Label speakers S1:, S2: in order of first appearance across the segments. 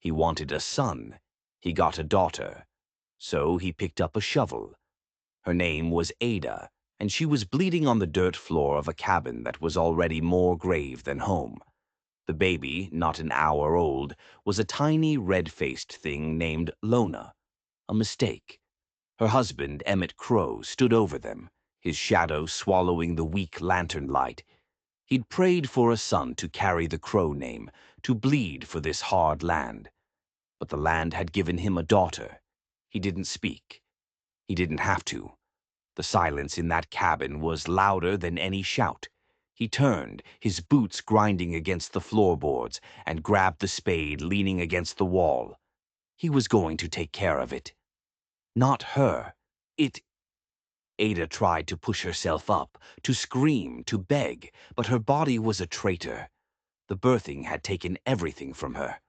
S1: He wanted a son. He got a daughter. So he picked up a shovel. Her name was Ada, and she was bleeding on the dirt floor of a cabin that was already more grave than home. The baby, not an hour old, was a tiny red-faced thing named Lona. A mistake. Her husband, Emmett Crow, stood over them, his shadow swallowing the weak lantern light. He'd prayed for a son to carry the Crow name, to bleed for this hard land. But the land had given him a daughter. He didn't speak. He didn't have to. The silence in that cabin was louder than any shout. He turned, his boots grinding against the floorboards, and grabbed the spade leaning against the wall. He was going to take care of it. Not her. Ada tried to push herself up, to scream, to beg, but her body was a traitor. The birthing had taken everything from her.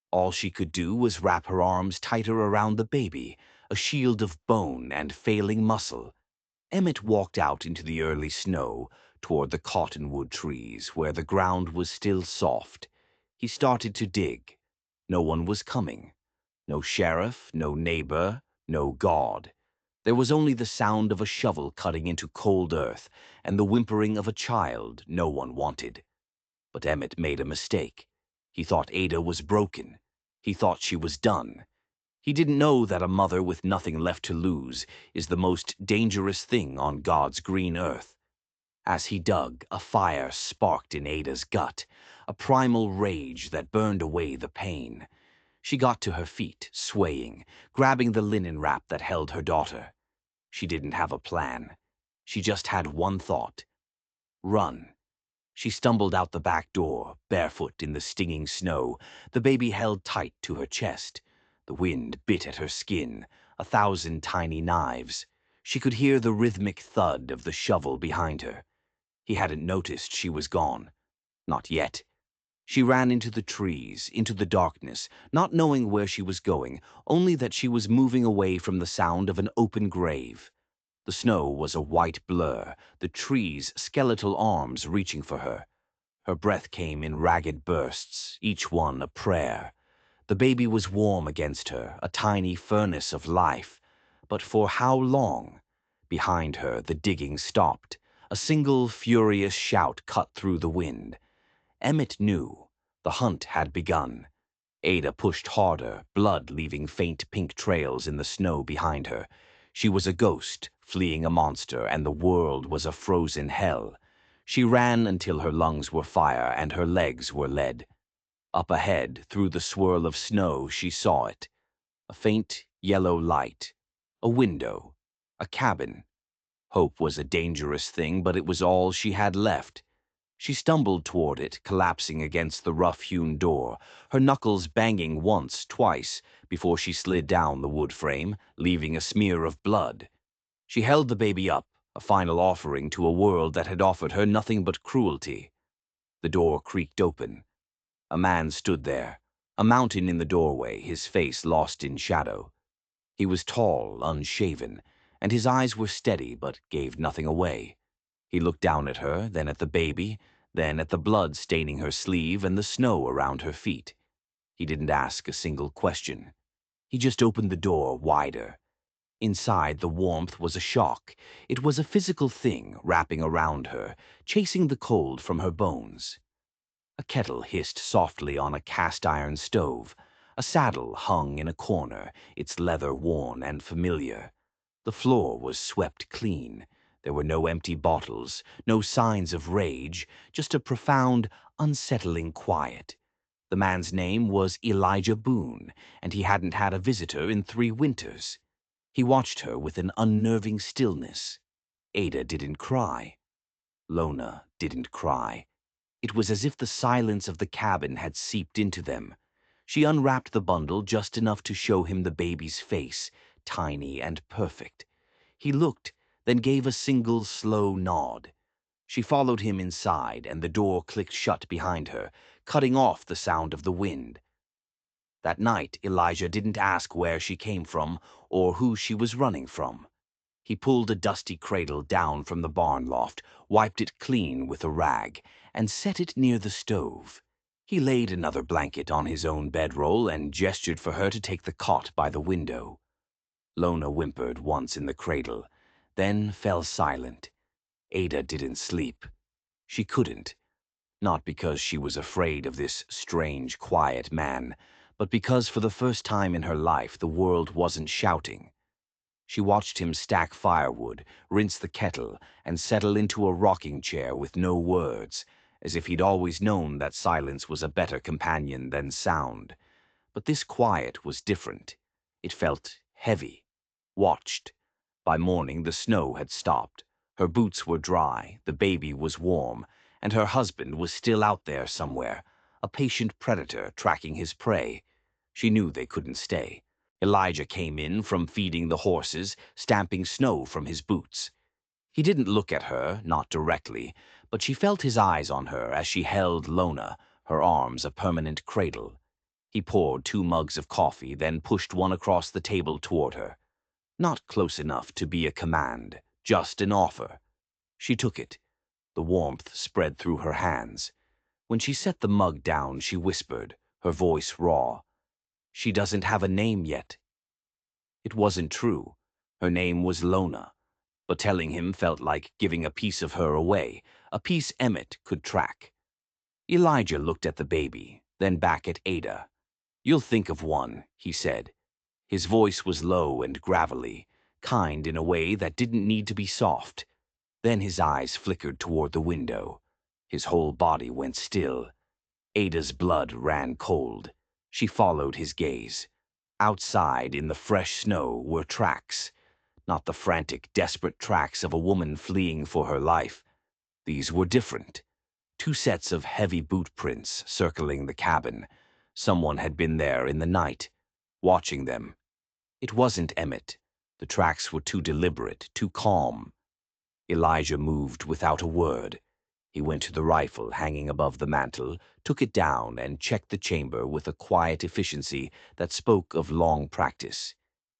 S1: All she could do was wrap her arms tighter around the baby, a shield of bone and failing muscle. Emmett walked out into the early snow, toward the cottonwood trees, where the ground was still soft. He started to dig. No one was coming. No sheriff, no neighbor, no God. There was only the sound of a shovel cutting into cold earth and the whimpering of a child no one wanted. But Emmett made a mistake. He thought Ada was broken. He thought she was done. He didn't know that a mother with nothing left to lose is the most dangerous thing on God's green earth. As he dug, a fire sparked in Ada's gut, a primal rage that burned away the pain. She got to her feet, swaying, grabbing the linen wrap that held her daughter. She didn't have a plan. She just had one thought. Run. She stumbled out the back door, barefoot in the stinging snow, the baby held tight to her chest. The wind bit at her skin, 1,000 tiny knives. She could hear the rhythmic thud of the shovel behind her. He hadn't noticed she was gone. Not yet. She ran into the trees, into the darkness, not knowing where she was going, only that she was moving away from the sound of an open grave. The snow was a white blur, the trees' skeletal arms reaching for her. Her breath came in ragged bursts, each one a prayer. The baby was warm against her, a tiny furnace of life. But for how long? Behind her, the digging stopped. A single furious shout cut through the wind. Emmett knew. The hunt had begun. Ada pushed harder, blood leaving faint pink trails in the snow behind her. She was a ghost, fleeing a monster, and the world was a frozen hell. She ran until her lungs were fire and her legs were lead. Up ahead, through the swirl of snow, she saw it. A faint yellow light. A window. A cabin. Hope was a dangerous thing, but it was all she had left. She stumbled toward it, collapsing against the rough-hewn door, her knuckles banging once, twice, before she slid down the wood frame, leaving a smear of blood. She held the baby up, a final offering to a world that had offered her nothing but cruelty. The door creaked open. A man stood there, a mountain in the doorway, his face lost in shadow. He was tall, unshaven, and his eyes were steady but gave nothing away. He looked down at her, then at the baby, then at the blood staining her sleeve and the snow around her feet. He didn't ask a single question. He just opened the door wider. Inside, the warmth was a shock. It was a physical thing wrapping around her, chasing the cold from her bones. A kettle hissed softly on a cast-iron stove. A saddle hung in a corner, its leather worn and familiar. The floor was swept clean. There were no empty bottles, no signs of rage, just a profound, unsettling quiet. The man's name was Elijah Boone, and he hadn't had a visitor in 3 winters. He watched her with an unnerving stillness. Ada didn't cry. Lona didn't cry. It was as if the silence of the cabin had seeped into them. She unwrapped the bundle just enough to show him the baby's face, tiny and perfect. He looked, then gave a single slow nod. She followed him inside, and the door clicked shut behind her, cutting off the sound of the wind. That night, Elijah didn't ask where she came from or who she was running from. He pulled a dusty cradle down from the barn loft, wiped it clean with a rag, and set it near the stove. He laid another blanket on his own bedroll and gestured for her to take the cot by the window. Lona whimpered once in the cradle, then fell silent. Ada didn't sleep. She couldn't. Not because she was afraid of this strange, quiet man, but because for the first time in her life the world wasn't shouting. She watched him stack firewood, rinse the kettle, and settle into a rocking chair with no words, as if he'd always known that silence was a better companion than sound. But this quiet was different. It felt heavy, watched. By morning the snow had stopped. Her boots were dry, the baby was warm, and her husband was still out there somewhere, a patient predator tracking his prey. She knew they couldn't stay. Elijah came in from feeding the horses, stamping snow from his boots. He didn't look at her, not directly, but she felt his eyes on her as she held Lona, her arms a permanent cradle. He poured 2 mugs of coffee, then pushed one across the table toward her. Not close enough to be a command, just an offer. She took it. The warmth spread through her hands. When she set the mug down, she whispered, her voice raw. "She doesn't have a name yet." It wasn't true. Her name was Lona, but telling him felt like giving a piece of her away, a piece Emmett could track. Elijah looked at the baby, then back at Ada. "You'll think of one," he said. His voice was low and gravelly, kind in a way that didn't need to be soft. Then his eyes flickered toward the window. His whole body went still. Ada's blood ran cold. She followed his gaze. Outside, in the fresh snow, were tracks. Not the frantic, desperate tracks of a woman fleeing for her life. These were different. 2 sets of heavy boot prints circling the cabin. Someone had been there in the night, watching them. It wasn't Emmett. The tracks were too deliberate, too calm. Elijah moved without a word. He went to the rifle hanging above the mantel, took it down, and checked the chamber with a quiet efficiency that spoke of long practice.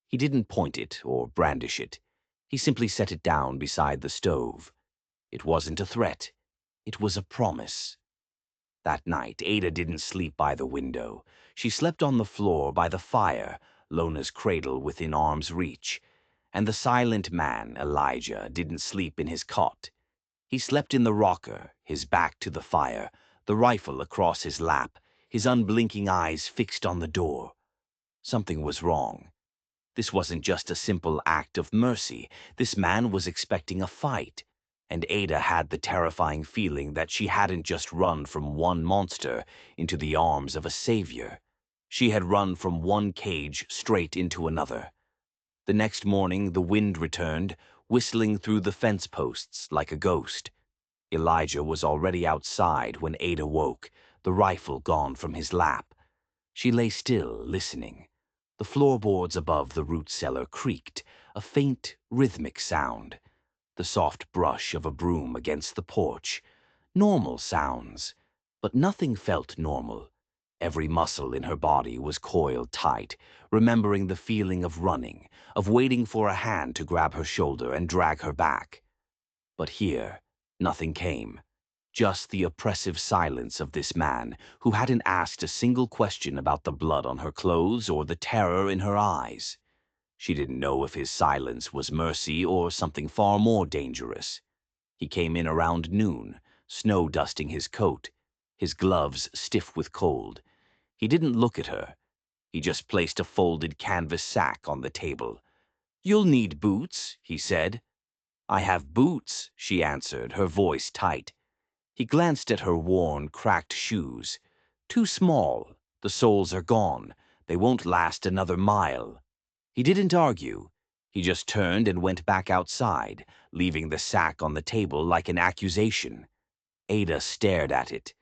S1: He didn't point it or brandish it. He simply set it down beside the stove. It wasn't a threat. It was a promise. That night, Ada didn't sleep by the window. She slept on the floor by the fire, Lona's cradle within arm's reach. And the silent man, Elijah, didn't sleep in his cot. He slept in the rocker, his back to the fire, the rifle across his lap, his unblinking eyes fixed on the door. Something was wrong. This wasn't just a simple act of mercy. This man was expecting a fight. And Ada had the terrifying feeling that she hadn't just run from one monster into the arms of a savior. She had run from one cage straight into another. The next morning, the wind returned, whistling through the fence posts like a ghost. Elijah was already outside when Ada woke, the rifle gone from his lap. She lay still, listening. The floorboards above the root cellar creaked, a faint, rhythmic sound. The soft brush of a broom against the porch. Normal sounds. But nothing felt normal. Every muscle in her body was coiled tight, remembering the feeling of running, of waiting for a hand to grab her shoulder and drag her back. But here, nothing came. Just the oppressive silence of this man who hadn't asked a single question about the blood on her clothes or the terror in her eyes. She didn't know if his silence was mercy or something far more dangerous. He came in around noon, snow dusting his coat, his gloves stiff with cold. He didn't look at her. He just placed a folded canvas sack on the table. "You'll need boots," he said. "I have boots," she answered, her voice tight. He glanced at her worn, cracked shoes. "Too small. The soles are gone. They won't last another mile." He didn't argue. He just turned and went back outside, leaving the sack on the table like an accusation. Ada stared at it.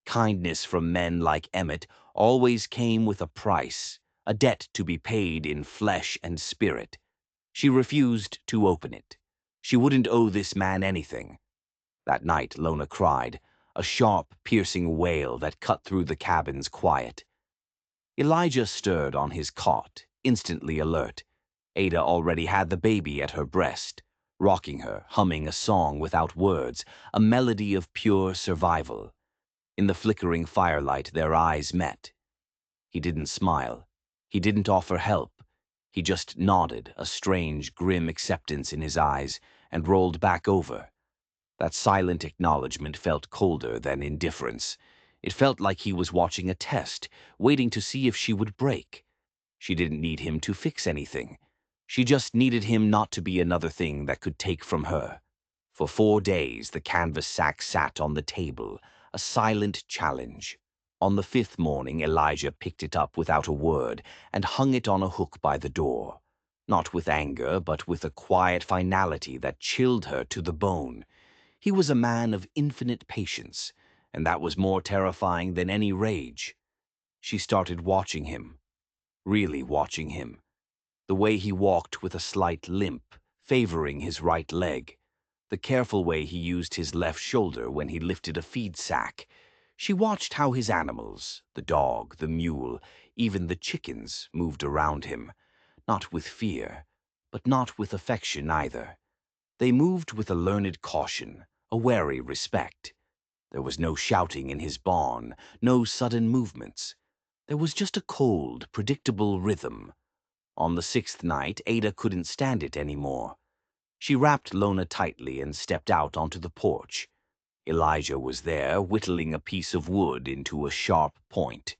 S1: Kindness from men like Emmett always came with a price, a debt to be paid in flesh and spirit. She refused to open it. She wouldn't owe this man anything. That night, Lona cried, a sharp, piercing wail that cut through the cabin's quiet. Elijah stirred on his cot, instantly alert. Ada already had the baby at her breast, rocking her, humming a song without words, a melody of pure survival. In the flickering firelight, their eyes met. He didn't smile. He didn't offer help. He just nodded, a strange, grim acceptance in his eyes, and rolled back over. That silent acknowledgement felt colder than indifference. It felt like he was watching a test, waiting to see if she would break. She didn't need him to fix anything. She just needed him not to be another thing that could take from her. For 4 days, the canvas sack sat on the table, a silent challenge. On the 5th morning, Elijah picked it up without a word and hung it on a hook by the door. Not with anger, but with a quiet finality that chilled her to the bone. He was a man of infinite patience, and that was more terrifying than any rage. She started watching him, really watching him. The way he walked with a slight limp, favoring his right leg. The careful way he used his left shoulder when he lifted a feed sack. She watched how his animals, the dog, the mule, even the chickens, moved around him. Not with fear, but not with affection either. They moved with a learned caution, a wary respect. There was no shouting in his barn, no sudden movements. There was just a cold, predictable rhythm. On the 6th night, Ada couldn't stand it anymore. She wrapped Lona tightly and stepped out onto the porch. Elijah was there, whittling a piece of wood into a sharp point.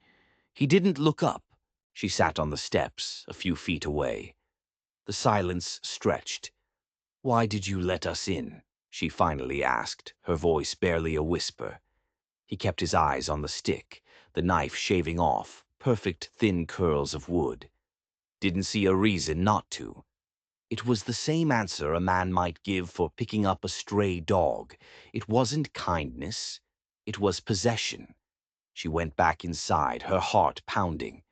S1: He didn't look up. She sat on the steps, a few feet away. The silence stretched. "Why did you let us in?" she finally asked, her voice barely a whisper. He kept his eyes on the stick, the knife shaving off, perfect thin curls of wood. Didn't see a reason not to. It was the same answer a man might give for picking up a stray dog. It wasn't kindness. It was possession. She went back inside, her heart pounding.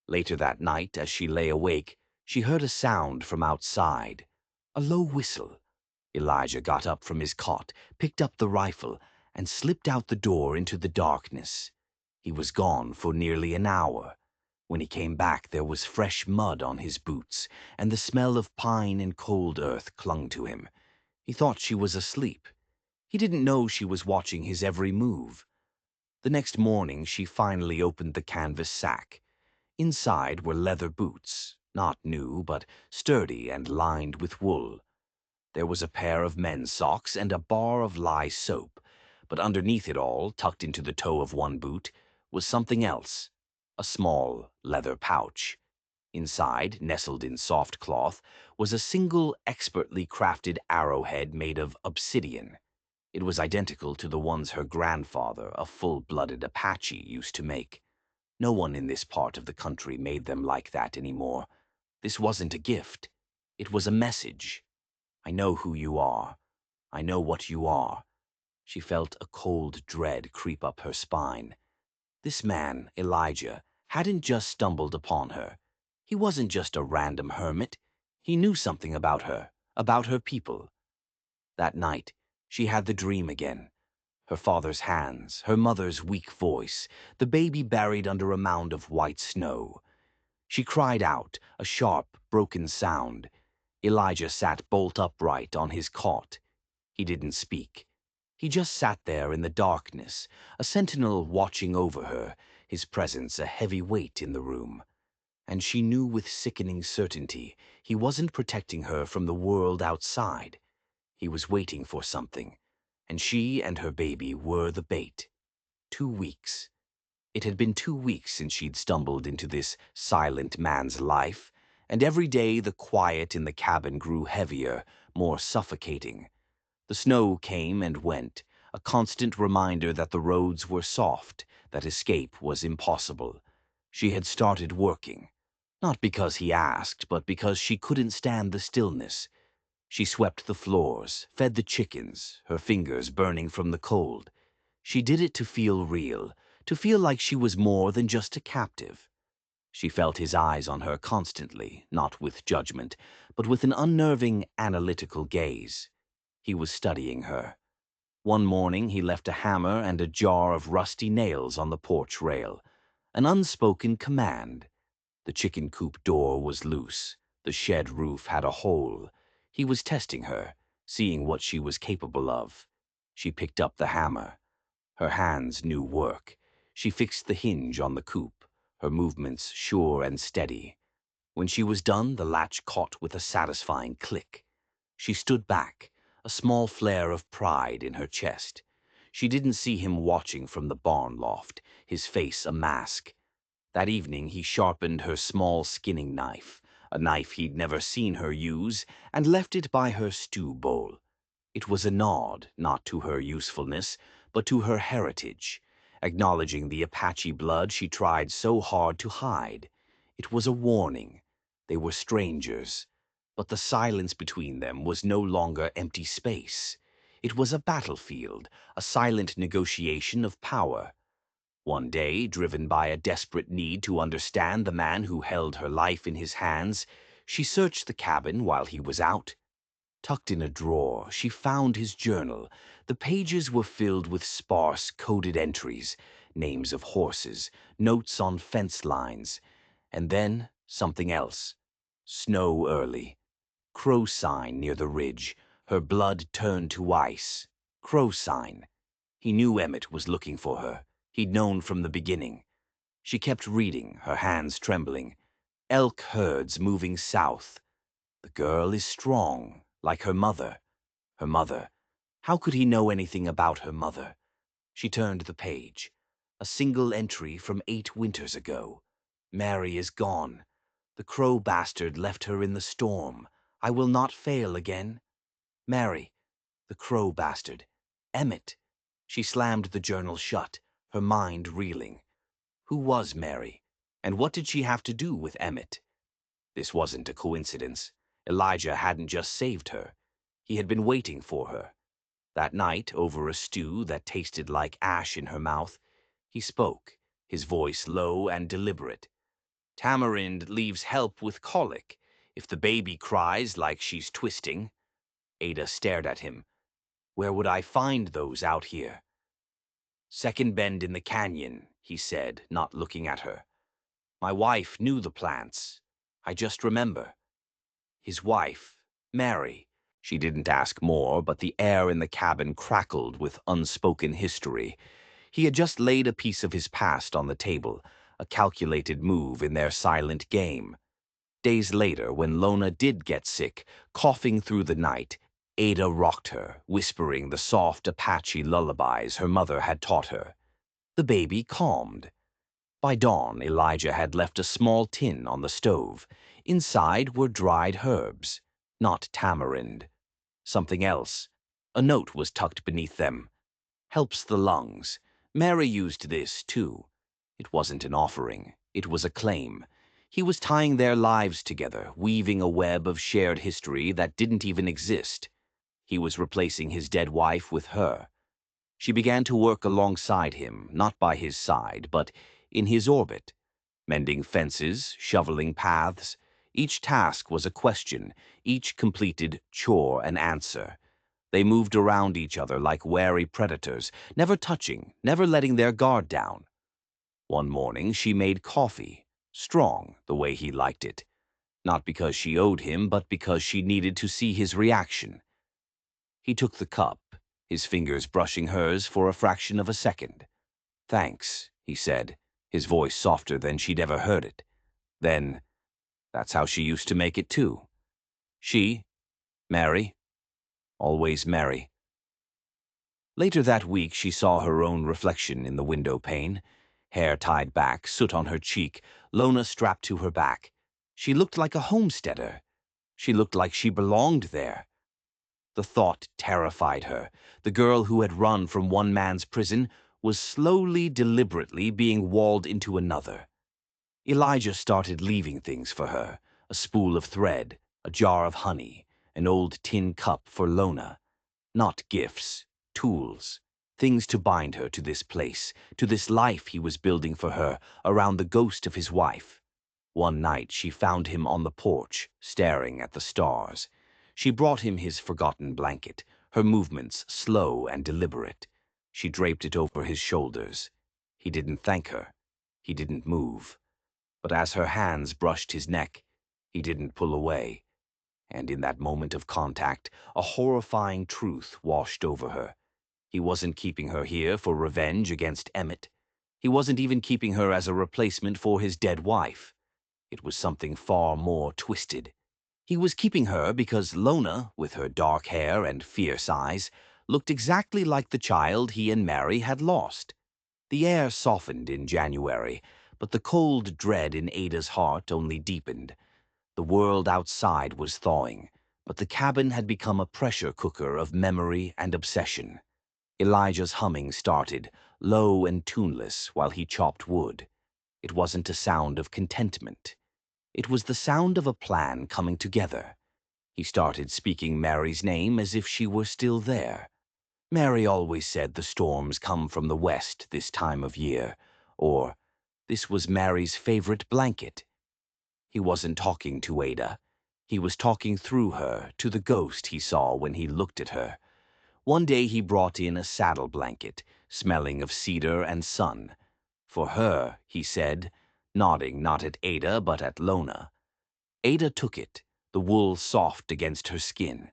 S1: Later that night, as she lay awake, she heard a sound from outside. A low whistle. Elijah got up from his cot, picked up the rifle, and slipped out the door into the darkness. He was gone for nearly an hour. When he came back, there was fresh mud on his boots, and the smell of pine and cold earth clung to him. He thought she was asleep. He didn't know she was watching his every move. The next morning, she finally opened the canvas sack. Inside were leather boots, not new, but sturdy and lined with wool. There was a pair of men's socks and a bar of lye soap, but underneath it all, tucked into the toe of one boot, was something else. A small leather pouch. Inside, nestled in soft cloth, was a single expertly crafted arrowhead made of obsidian. It was identical to the ones her grandfather, a full-blooded Apache, used to make. No one in this part of the country made them like that anymore. This wasn't a gift. It was a message. "I know who you are. I know what you are." She felt a cold dread creep up her spine. This man, Elijah, hadn't just stumbled upon her. He wasn't just a random hermit. He knew something about her people. That night, she had the dream again. Her father's hands, her mother's weak voice, the baby buried under a mound of white snow. She cried out, a sharp, broken sound. Elijah sat bolt upright on his cot. He didn't speak. He just sat there in the darkness, a sentinel watching over her, his presence a heavy weight in the room. And she knew with sickening certainty he wasn't protecting her from the world outside. He was waiting for something, and she and her baby were the bait. 2 weeks. It had been 2 weeks since she'd stumbled into this silent man's life, and every day the quiet in the cabin grew heavier, more suffocating. The snow came and went, a constant reminder that the roads were soft, that escape was impossible. She had started working, not because he asked, but because she couldn't stand the stillness. She swept the floors, fed the chickens, her fingers burning from the cold. She did it to feel real, to feel like she was more than just a captive. She felt his eyes on her constantly, not with judgment, but with an unnerving, analytical gaze. He was studying her. One morning he left a hammer and a jar of rusty nails on the porch rail. An unspoken command. The chicken coop door was loose. The shed roof had a hole. He was testing her, seeing what she was capable of. She picked up the hammer. Her hands knew work. She fixed the hinge on the coupe, her movements sure and steady. When she was done, the latch caught with a satisfying click. She stood back, a small flare of pride in her chest. She didn't see him watching from the barn loft, his face a mask. That evening he sharpened her small skinning knife, a knife he'd never seen her use, and left it by her stew bowl. It was a nod, not to her usefulness, but to her heritage, acknowledging the Apache blood she tried so hard to hide. It was a warning. They were strangers, but the silence between them was no longer empty space. It was a battlefield, a silent negotiation of power. One day, driven by a desperate need to understand the man who held her life in his hands, she searched the cabin while he was out. Tucked in a drawer, she found his journal. The pages were filled with sparse, coded entries, names of horses, notes on fence lines, and then something else. Snow early. Crow sign near the ridge. Her blood turned to ice. Crow sign. He knew Emmett was looking for her. He'd known from the beginning. She kept reading, her hands trembling. Elk herds moving south. The girl is strong, like her mother. Her mother. How could he know anything about her mother? She turned the page. A single entry from 8 winters ago. Mary is gone. The crow bastard left her in the storm. I will not fail again. Mary. The crow bastard. Emmett. She slammed the journal shut, her mind reeling. Who was Mary? And what did she have to do with Emmett? This wasn't a coincidence. Elijah hadn't just saved her. He had been waiting for her. That night, over a stew that tasted like ash in her mouth, he spoke, his voice low and deliberate. Tamarind leaves help with colic. If the baby cries like she's twisting. Ada stared at him. Where would I find those out here? Second bend in the canyon, he said, not looking at her. My wife knew the plants. I just remember. His wife, Mary. She didn't ask more, but the air in the cabin crackled with unspoken history. He had just laid a piece of his past on the table, a calculated move in their silent game. Days later, when Lona did get sick, coughing through the night, Ada rocked her, whispering the soft Apache lullabies her mother had taught her. The baby calmed. By dawn, Elijah had left a small tin on the stove. Inside were dried herbs, not tamarind. Something else. A note was tucked beneath them. Helps the lungs. Mary used this, too. It wasn't an offering. It was a claim. He was tying their lives together, weaving a web of shared history that didn't even exist. He was replacing his dead wife with her. She began to work alongside him, not by his side, but in his orbit. Mending fences, shoveling paths. Each task was a question, each completed chore an answer. They moved around each other like wary predators, never touching, never letting their guard down. One morning she made coffee, strong, the way he liked it. Not because she owed him, but because she needed to see his reaction. He took the cup, his fingers brushing hers for a fraction of a second. Thanks, he said, his voice softer than she'd ever heard it. Then, that's how she used to make it too. She, Mary, always Mary. Later that week she saw her own reflection in the window pane. Hair tied back, soot on her cheek, Lona strapped to her back. She looked like a homesteader. She looked like she belonged there. The thought terrified her. The girl who had run from one man's prison was slowly, deliberately being walled into another. Elijah started leaving things for her, a spool of thread, a jar of honey, an old tin cup for Lona. Not gifts, tools, things to bind her to this place, to this life he was building for her around the ghost of his wife. One night she found him on the porch, staring at the stars. She brought him his forgotten blanket, her movements slow and deliberate. She draped it over his shoulders. He didn't thank her. He didn't move. But as her hands brushed his neck, he didn't pull away. And in that moment of contact, a horrifying truth washed over her. He wasn't keeping her here for revenge against Emmett. He wasn't even keeping her as a replacement for his dead wife. It was something far more twisted. He was keeping her because Lona, with her dark hair and fierce eyes, looked exactly like the child he and Mary had lost. The air softened in January, but the cold dread in Ada's heart only deepened. The world outside was thawing, but the cabin had become a pressure cooker of memory and obsession. Elijah's humming started, low and tuneless, while he chopped wood. It wasn't a sound of contentment. It was the sound of a plan coming together. He started speaking Mary's name as if she were still there. Mary always said the storms come from the west this time of year, or this was Mary's favorite blanket. He wasn't talking to Ada. He was talking through her to the ghost he saw when he looked at her. One day he brought in a saddle blanket, smelling of cedar and sun. For her, he said, nodding not at Ada but at Lona. Ada took it, the wool soft against her skin.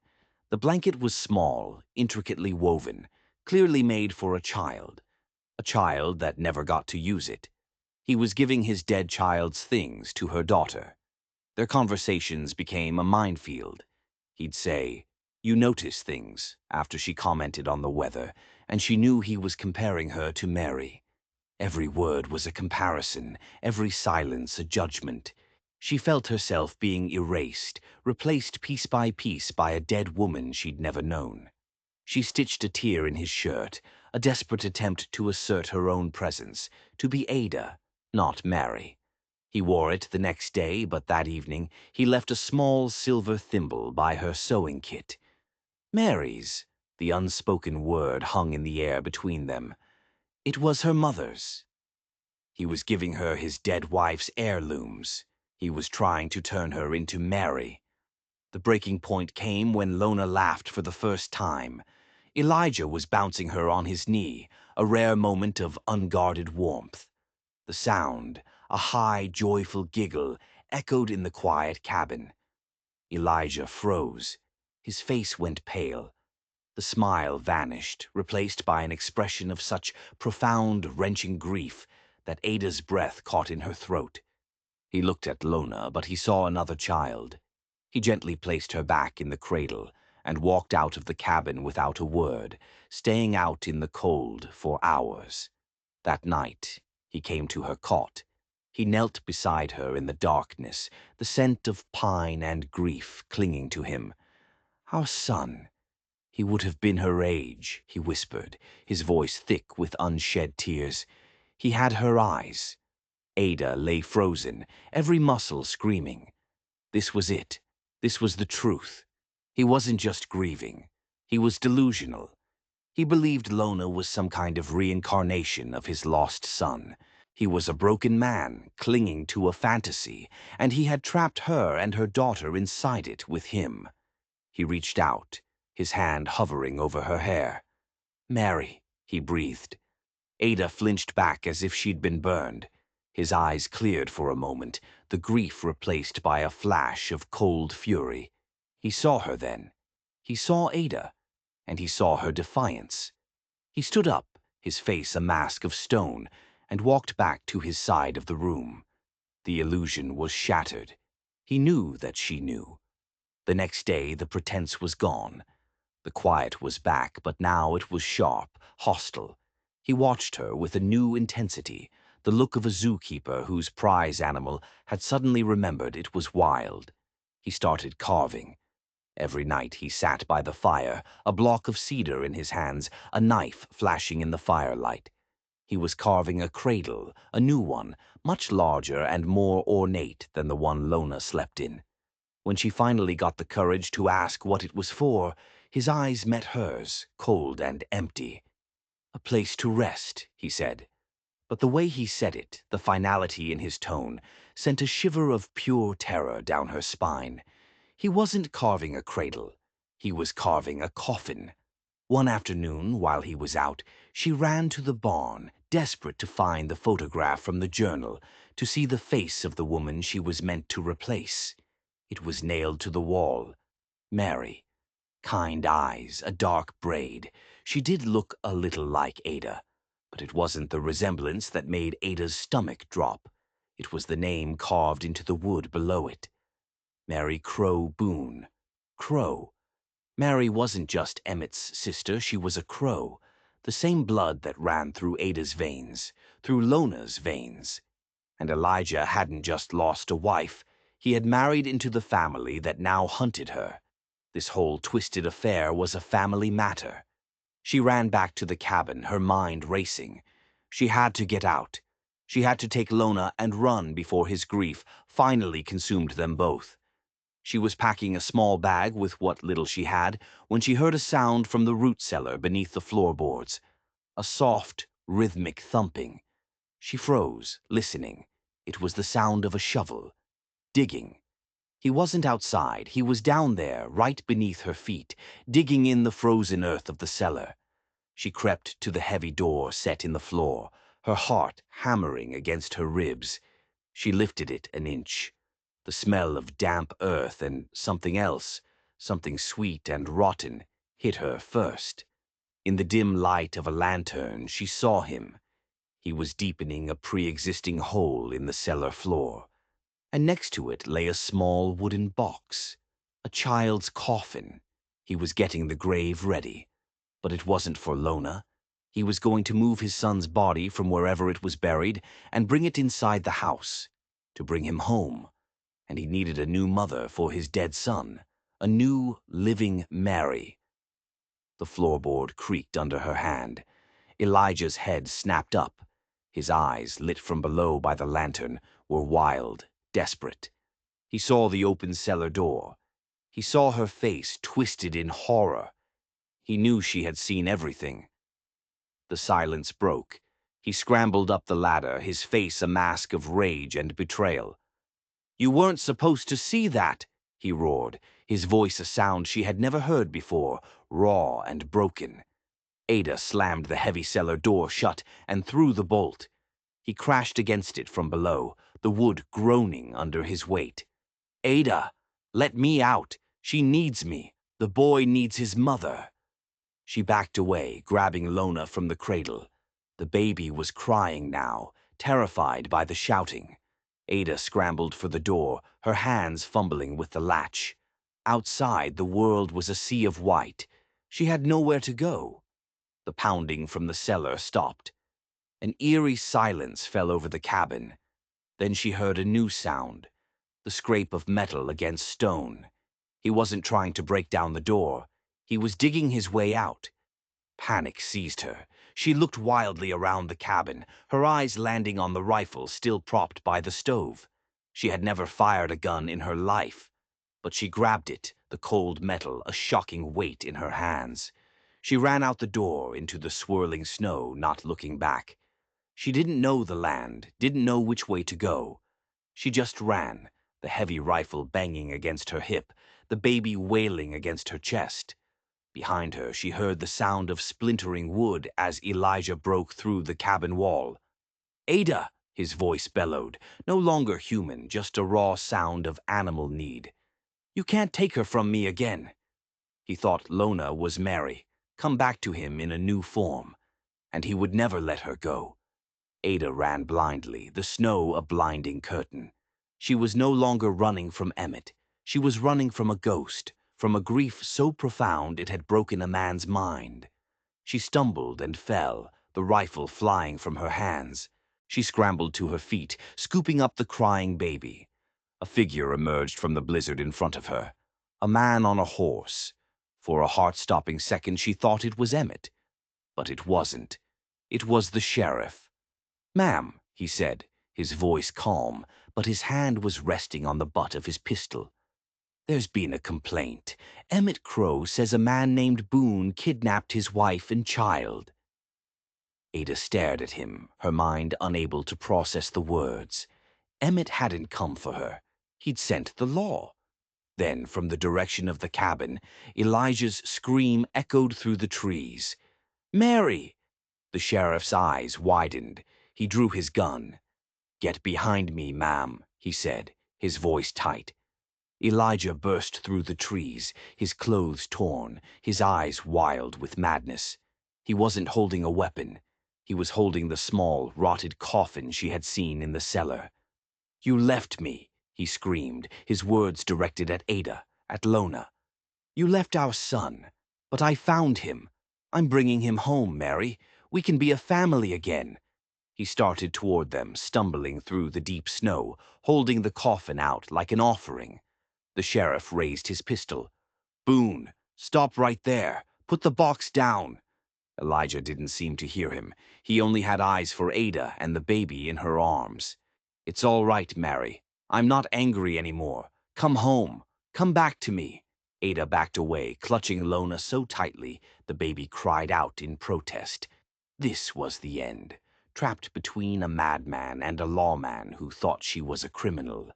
S1: The blanket was small, intricately woven, clearly made for a child that never got to use it. He was giving his dead child's things to her daughter. Their conversations became a minefield. He'd say, "You notice things," after she commented on the weather, and she knew he was comparing her to Mary. Every word was a comparison, every silence a judgment. She felt herself being erased, replaced piece by piece by a dead woman she'd never known. She stitched a tear in his shirt, a desperate attempt to assert her own presence, to be Ada, not Mary. He wore it the next day, but that evening he left a small silver thimble by her sewing kit. Mary's, the unspoken word hung in the air between them. It was her mother's. He was giving her his dead wife's heirlooms. He was trying to turn her into Mary. The breaking point came when Lona laughed for the first time. Elijah was bouncing her on his knee, a rare moment of unguarded warmth. The sound, a high, joyful giggle, echoed in the quiet cabin. Elijah froze. His face went pale. The smile vanished, replaced by an expression of such profound, wrenching grief that Ada's breath caught in her throat. He looked at Lona, but he saw another child. He gently placed her back in the cradle and walked out of the cabin without a word, staying out in the cold for hours. That night, he came to her cot. He knelt beside her in the darkness, the scent of pine and grief clinging to him. Our son. He would have been her age, he whispered, his voice thick with unshed tears. He had her eyes. Ada lay frozen, every muscle screaming. This was it. This was the truth. He wasn't just grieving. He was delusional. He believed Lona was some kind of reincarnation of his lost son. He was a broken man, clinging to a fantasy, and he had trapped her and her daughter inside it with him. He reached out, his hand hovering over her hair. "Mary," he breathed. Ada flinched back as if she'd been burned. His eyes cleared for a moment, the grief replaced by a flash of cold fury. He saw her then. He saw Ada, and he saw her defiance. He stood up, his face a mask of stone, and walked back to his side of the room. The illusion was shattered. He knew that she knew. The next day the pretense was gone. The quiet was back, but now it was sharp, hostile. He watched her with a new intensity, the look of a zookeeper whose prize animal had suddenly remembered it was wild. He started carving. Every night he sat by the fire, a block of cedar in his hands, a knife flashing in the firelight. He was carving a cradle, a new one, much larger and more ornate than the one Lona slept in. When she finally got the courage to ask what it was for, his eyes met hers, cold and empty. "A place to rest," he said. But the way he said it, the finality in his tone, sent a shiver of pure terror down her spine. He wasn't carving a cradle. He was carving a coffin. One afternoon, while he was out, she ran to the barn, desperate to find the photograph from the journal, to see the face of the woman she was meant to replace. It was nailed to the wall. Mary. kind eyes, a dark braid. She did look a little like Ada, but it wasn't the resemblance that made Ada's stomach drop. It was the name carved into the wood below it. Mary Crow Boone. Crow. Mary wasn't just Emmett's sister, she was a Crow. The same blood that ran through Ada's veins, through Lona's veins. And Elijah hadn't just lost a wife. He had married into the family that now hunted her. This whole twisted affair was a family matter. She ran back to the cabin, her mind racing. She had to get out. She had to take Lona and run before his grief finally consumed them both. She was packing a small bag with what little she had when she heard a sound from the root cellar beneath the floorboards. A soft, rhythmic thumping. She froze, listening. It was the sound of a shovel. Digging. He wasn't outside. He was down there, right beneath her feet, digging in the frozen earth of the cellar. She crept to the heavy door set in the floor, her heart hammering against her ribs. She lifted it an inch. The smell of damp earth and something else, something sweet and rotten, hit her first. In the dim light of a lantern, she saw him. He was deepening a pre-existing hole in the cellar floor. And next to it lay a small wooden box, a child's coffin. He was getting the grave ready. But it wasn't for Lona. He was going to move his son's body from wherever it was buried and bring it inside the house, to bring him home. And he needed a new mother for his dead son, a new, living Mary. The floorboard creaked under her hand. Elijah's head snapped up. His eyes, lit from below by the lantern, were wild, desperate. He saw the open cellar door. He saw her face twisted in horror. He knew she had seen everything. The silence broke. He scrambled up the ladder, his face a mask of rage and betrayal. "You weren't supposed to see that," he roared, his voice a sound she had never heard before, raw and broken. Ada slammed the heavy cellar door shut and threw the bolt. He crashed against it from below, the wood groaning under his weight. "Ada, let me out. She needs me. The boy needs his mother." She backed away, grabbing Lona from the cradle. The baby was crying now, terrified by the shouting. Ada scrambled for the door, her hands fumbling with the latch. Outside, the world was a sea of white. She had nowhere to go. The pounding from the cellar stopped. An eerie silence fell over the cabin. Then she heard a new sound, the scrape of metal against stone. He wasn't trying to break down the door. He was digging his way out. Panic seized her. She looked wildly around the cabin, her eyes landing on the rifle still propped by the stove. She had never fired a gun in her life, but she grabbed it, the cold metal a shocking weight in her hands. She ran out the door into the swirling snow, not looking back. She didn't know the land, didn't know which way to go. She just ran, the heavy rifle banging against her hip, the baby wailing against her chest. Behind her, she heard the sound of splintering wood as Elijah broke through the cabin wall. "Ada!" his voice bellowed, no longer human, just a raw sound of animal need. "You can't take her from me again." He thought Lona was Mary, come back to him in a new form, and he would never let her go. Ada ran blindly, the snow a blinding curtain. She was no longer running from Emmett. She was running from a ghost, from a grief so profound it had broken a man's mind. She stumbled and fell, the rifle flying from her hands. She scrambled to her feet, scooping up the crying baby. A figure emerged from the blizzard in front of her. A man on a horse. For a heart-stopping second she thought it was Emmett. But it wasn't. It was the sheriff. "Ma'am," he said, his voice calm, but his hand was resting on the butt of his pistol. "There's been a complaint. Emmett Crow says a man named Boone kidnapped his wife and child." Ada stared at him, her mind unable to process the words. Emmett hadn't come for her. He'd sent the law. Then, from the direction of the cabin, Elijah's scream echoed through the trees. "Mary!" The sheriff's eyes widened. He drew his gun. "Get behind me, ma'am," he said, his voice tight. Elijah burst through the trees, his clothes torn, his eyes wild with madness. He wasn't holding a weapon. He was holding the small, rotted coffin she had seen in the cellar. "You left me," he screamed, his words directed at Ada, at Lona. "You left our son, but I found him. I'm bringing him home, Mary. We can be a family again." He started toward them, stumbling through the deep snow, holding the coffin out like an offering. The sheriff raised his pistol. "Boone, stop right there. Put the box down." Elijah didn't seem to hear him. He only had eyes for Ada and the baby in her arms. "It's all right, Mary. I'm not angry anymore. Come home. Come back to me." Ada backed away, clutching Lona so tightly the baby cried out in protest. This was the end, trapped between a madman and a lawman who thought she was a criminal.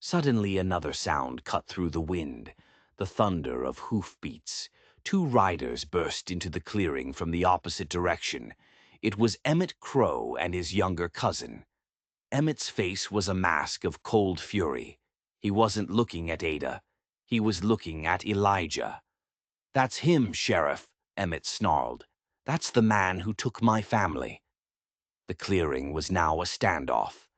S1: Suddenly another sound cut through the wind, the thunder of hoofbeats. Two riders burst into the clearing from the opposite direction. It was Emmett Crow and his younger cousin. Emmett's face was a mask of cold fury. He wasn't looking at Ada. He was looking at Elijah. "That's him, Sheriff," Emmett snarled. "That's the man who took my family." The clearing was now a standoff.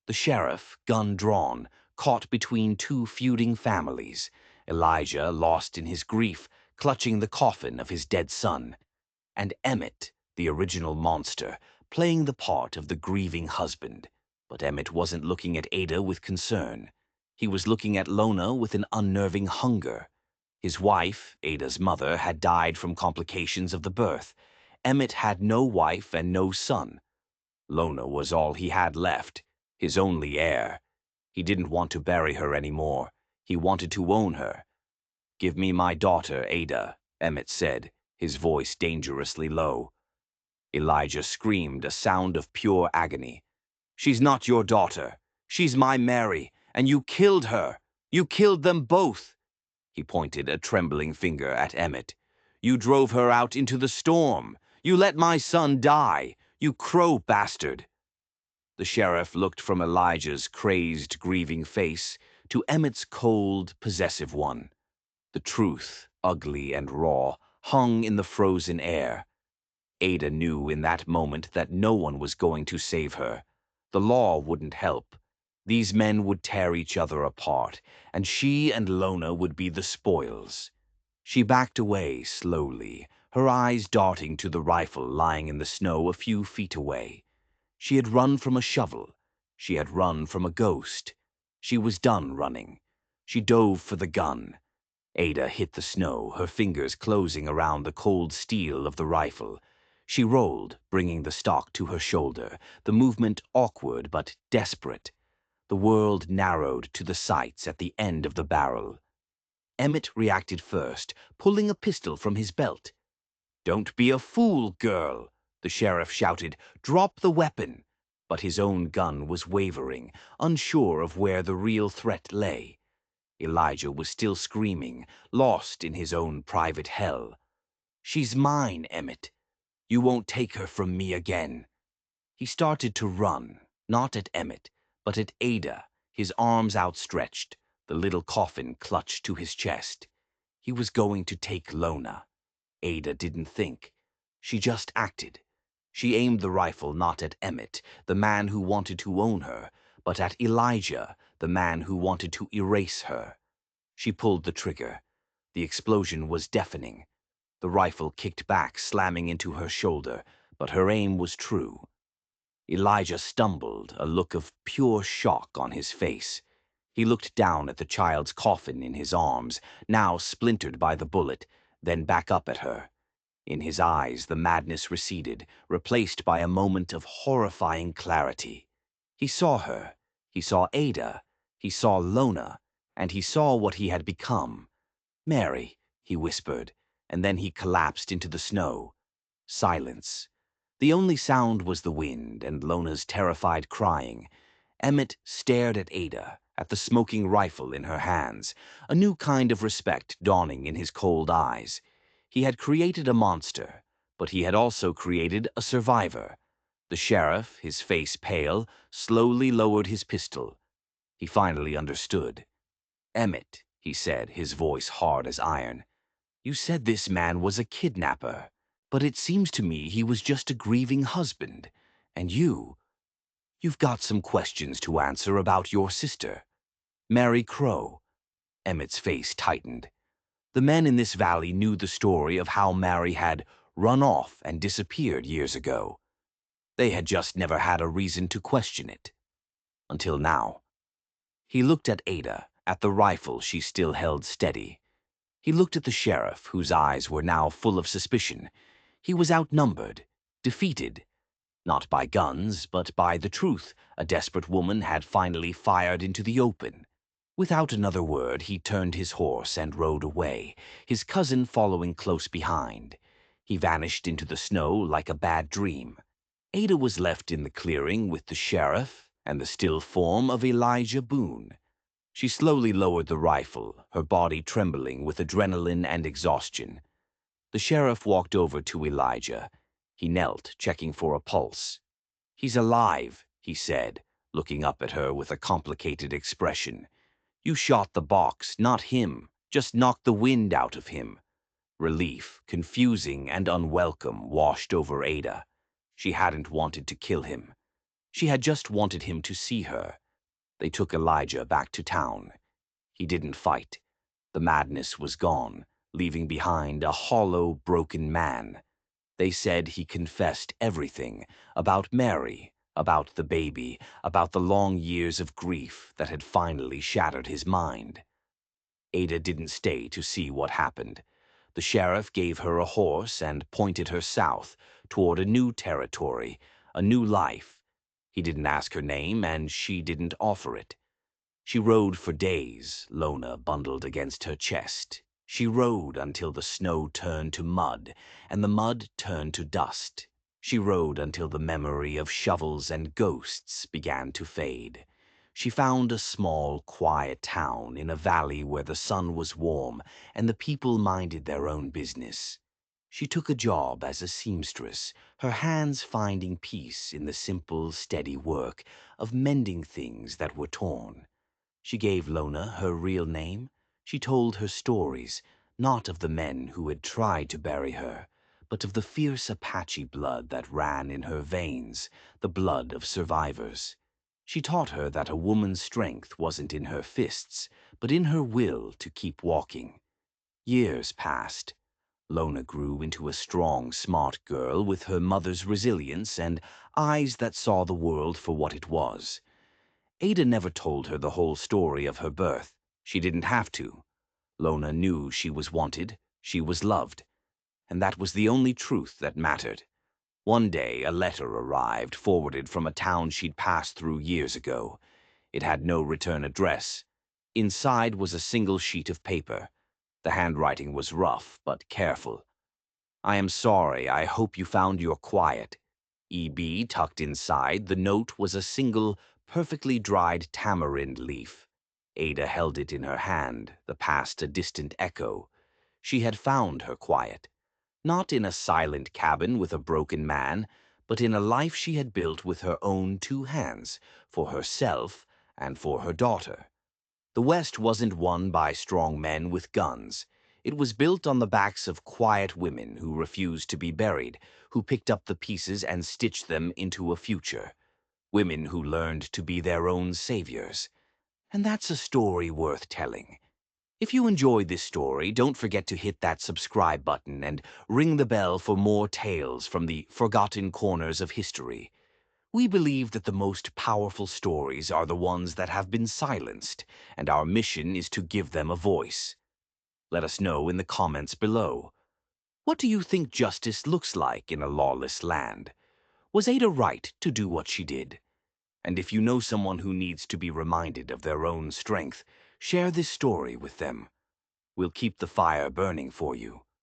S1: The sheriff, gun drawn, caught between two feuding families. Elijah, lost in his grief, clutching the coffin of his dead son. And Emmett, the original monster, playing the part of the grieving husband. But Emmett wasn't looking at Ada with concern. He was looking at Lona with an unnerving hunger. His wife, Ada's mother, had died from complications of the birth. Emmett had no wife and no son. Lona was all he had left, his only heir. He didn't want to bury her anymore. He wanted to own her. "Give me my daughter, Ada," Emmett said, his voice dangerously low. Elijah screamed, a sound of pure agony. "She's not your daughter. She's my Mary, and you killed her. You killed them both." He pointed a trembling finger at Emmett. "You drove her out into the storm. You let my son die. You crow bastard." The sheriff looked from Elijah's crazed, grieving face to Emmett's cold, possessive one. The truth, ugly and raw, hung in the frozen air. Ada knew in that moment that no one was going to save her. The law wouldn't help. These men would tear each other apart, and she and Lona would be the spoils. She backed away slowly, her eyes darting to the rifle lying in the snow a few feet away. She had run from a shovel. She had run from a ghost. She was done running. She dove for the gun. Ada hit the snow, her fingers closing around the cold steel of the rifle. She rolled, bringing the stock to her shoulder, the movement awkward but desperate. The world narrowed to the sights at the end of the barrel. Emmett reacted first, pulling a pistol from his belt. "Don't be a fool, girl," the sheriff shouted. "Drop the weapon." But his own gun was wavering, unsure of where the real threat lay. Elijah was still screaming, lost in his own private hell. "She's mine, Emmett. You won't take her from me again." He started to run, not at Emmett, but at Ada, his arms outstretched, the little coffin clutched to his chest. He was going to take Lona. Ada didn't think. She just acted. She aimed the rifle not at Emmett, the man who wanted to own her, but at Elijah, the man who wanted to erase her. She pulled the trigger. The explosion was deafening. The rifle kicked back, slamming into her shoulder, but her aim was true. Elijah stumbled, a look of pure shock on his face. He looked down at the child's coffin in his arms, now splintered by the bullet, then back up at her. In his eyes, the madness receded, replaced by a moment of horrifying clarity. He saw her. He saw Ada. He saw Lona. And he saw what he had become. "Mary," he whispered, and then he collapsed into the snow. Silence. The only sound was the wind and Lona's terrified crying. Emmett stared at Ada, at the smoking rifle in her hands, a new kind of respect dawning in his cold eyes. He had created a monster, but he had also created a survivor. The sheriff, his face pale, slowly lowered his pistol. He finally understood. "Emmett," he said, his voice hard as iron. "You said this man was a kidnapper, but it seems to me he was just a grieving husband. And you've got some questions to answer about your sister, Mary Crow." Emmett's face tightened. The men in this valley knew the story of how Mary had run off and disappeared years ago. They had just never had a reason to question it. Until now. He looked at Ada, at the rifle she still held steady. He looked at the sheriff, whose eyes were now full of suspicion. He was outnumbered, defeated. Not by guns, but by the truth. A desperate woman had finally fired into the open. Without another word, he turned his horse and rode away, his cousin following close behind. He vanished into the snow like a bad dream. Ada was left in the clearing with the sheriff and the still form of Elijah Boone. She slowly lowered the rifle, her body trembling with adrenaline and exhaustion. The sheriff walked over to Elijah. He knelt, checking for a pulse. "He's alive," he said, looking up at her with a complicated expression. "You shot the box, not him. Just knocked the wind out of him." Relief, confusing and unwelcome, washed over Ada. She hadn't wanted to kill him. She had just wanted him to see her. They took Elijah back to town. He didn't fight. The madness was gone, leaving behind a hollow, broken man. They said he confessed everything, about Mary, about the baby, about the long years of grief that had finally shattered his mind. Ada didn't stay to see what happened. The sheriff gave her a horse and pointed her south, toward a new territory, a new life. He didn't ask her name, and she didn't offer it. She rode for days, Lona bundled against her chest. She rode until the snow turned to mud, and the mud turned to dust. She rode until the memory of shovels and ghosts began to fade. She found a small, quiet town in a valley where the sun was warm and the people minded their own business. She took a job as a seamstress, her hands finding peace in the simple, steady work of mending things that were torn. She gave Lona her real name. She told her stories, not of the men who had tried to bury her, but of the fierce Apache blood that ran in her veins, the blood of survivors. She taught her that a woman's strength wasn't in her fists, but in her will to keep walking. Years passed. Lona grew into a strong, smart girl with her mother's resilience and eyes that saw the world for what it was. Ada never told her the whole story of her birth. She didn't have to. Lona knew she was wanted, she was loved, and that was the only truth that mattered. One day, a letter arrived, forwarded from a town she'd passed through years ago. It had no return address. Inside was a single sheet of paper. The handwriting was rough, but careful. "I am sorry. I hope you found your quiet." E.B. tucked inside the note was a single, perfectly dried tamarind leaf. Ada held it in her hand, the past a distant echo. She had found her quiet. Not in a silent cabin with a broken man, but in a life she had built with her own two hands, for herself and for her daughter. The West wasn't won by strong men with guns. It was built on the backs of quiet women who refused to be buried, who picked up the pieces and stitched them into a future. Women who learned to be their own saviors. And that's a story worth telling. If you enjoyed this story, don't forget to hit that subscribe button and ring the bell for more tales from the forgotten corners of history. We believe that the most powerful stories are the ones that have been silenced, and our mission is to give them a voice. Let us know in the comments below. What do you think justice looks like in a lawless land? Was Ada right to do what she did? And if you know someone who needs to be reminded of their own strength, share this story with them. We'll keep the fire burning for you.